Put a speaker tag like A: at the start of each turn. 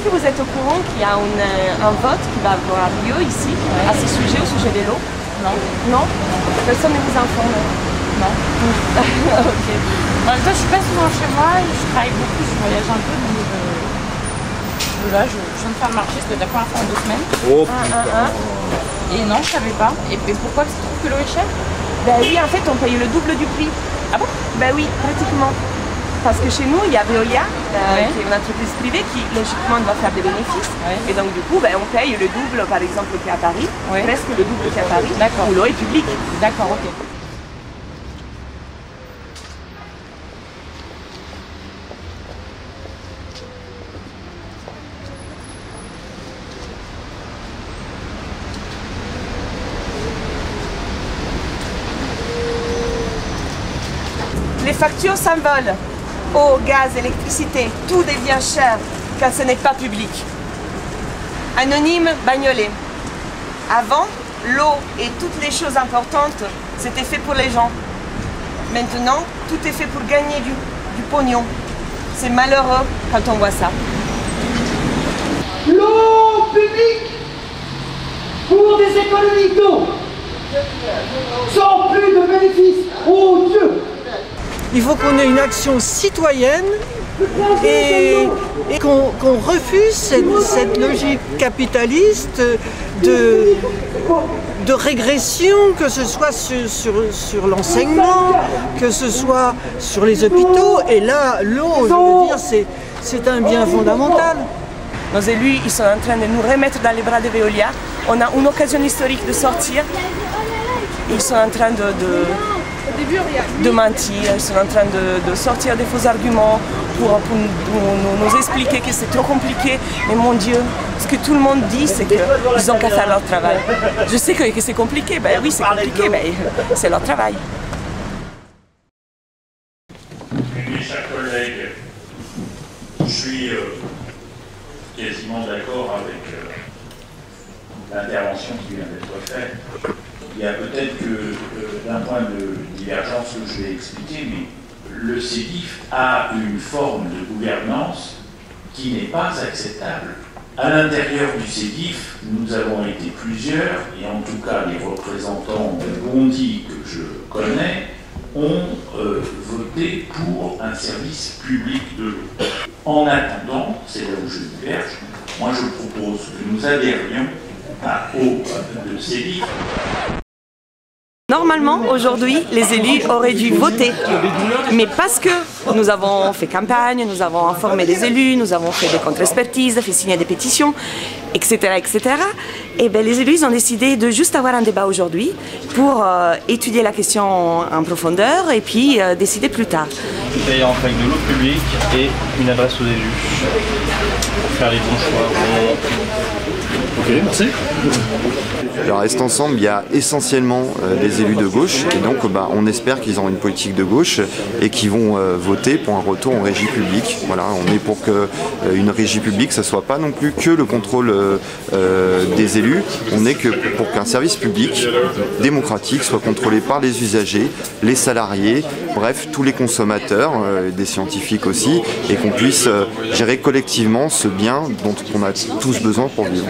A: que vous êtes au courant qu'il y a un vote qui va avoir lieu ici, à ce sujet, au sujet de l'eau?
B: Non.
A: Non? Personne ne vous informe?
B: Non.
A: Ok.
B: En même temps, je suis pas souvent chez moi, je travaille beaucoup, je voyage un peu, donc là, je viens de faire le marché, c'était la première fois en 2 semaines.
C: Oh putain.
B: Et non, je savais pas. Et pourquoi? Parce que tu trouves que l'eau est chère?
A: Ben oui, en fait, on paye le double du prix.
B: Ah bon?
A: Ben oui, pratiquement. Parce que chez nous, il y a Veolia, qui est une entreprise privée qui, logiquement, doit faire des bénéfices. Et donc, du coup, ben, on paye le double, par exemple, qu'à Paris, presque le double qu'à Paris, où l'eau est publique.
B: D'accord, ok.
A: Les factures s'envolent. Eau, gaz, électricité, tout devient cher quand ce n'est pas public. Anonyme, Bagnolet. Avant, l'eau et toutes les choses importantes, c'était fait pour les gens. Maintenant, tout est fait pour gagner du pognon. C'est malheureux quand on voit ça.
D: L'eau publique pour des économies d'eau sans plus de bénéfices. Oh Dieu!
E: Il faut qu'on ait une action citoyenne et qu'on refuse cette logique capitaliste de régression, que ce soit sur l'enseignement, que ce soit sur les hôpitaux. Et là, l'eau, je veux dire, c'est un bien fondamental.
A: Nos élus, ils sont en train de nous remettre dans les bras de Veolia. On a une occasion historique de sortir. Ils sont en train de mentir, ils sont en train de sortir des faux arguments pour nous expliquer que c'est trop compliqué. Mais mon Dieu, ce que tout le monde dit, c'est qu'ils ont qu'à faire leur travail. Je sais que c'est compliqué, ben oui c'est compliqué, ben c'est leur travail.
F: Mes chers collègues, je suis quasiment d'accord avec l'intervention qui vient d'être faite. Il y a peut-être que d'un point de divergence que je vais expliquer, mais le CEDIF a une forme de gouvernance qui n'est pas acceptable. À l'intérieur du CEDIF, nous avons été plusieurs, et en tout cas les représentants de Bondy que je connais, ont voté pour un service public de l'eau. En attendant, c'est là où je diverge, moi je propose que nous adhérions au CEDIF.
A: Normalement, aujourd'hui, les élus auraient dû voter. Mais parce que nous avons fait campagne, nous avons informé les élus, nous avons fait des contre-expertises, fait signer des pétitions, etc., et bien les élus ils ont décidé de juste avoir un débat aujourd'hui pour étudier la question en profondeur et puis décider plus tard.
G: D'ailleurs, en fait, de l'eau publique et une adresse aux élus pour faire les bons choix.
C: Ok, merci.
H: Alors, Reste Ensemble, il y a essentiellement des élus de gauche et donc on espère qu'ils auront une politique de gauche et qu'ils vont voter pour un retour en régie publique. Voilà, on est pour qu'une régie publique, ce ne soit pas non plus que le contrôle des élus, on est que pour qu'un service public démocratique soit contrôlé par les usagers, les salariés, bref, tous les consommateurs, des scientifiques aussi, et qu'on puisse gérer collectivement ce bien dont on a tous besoin pour vivre.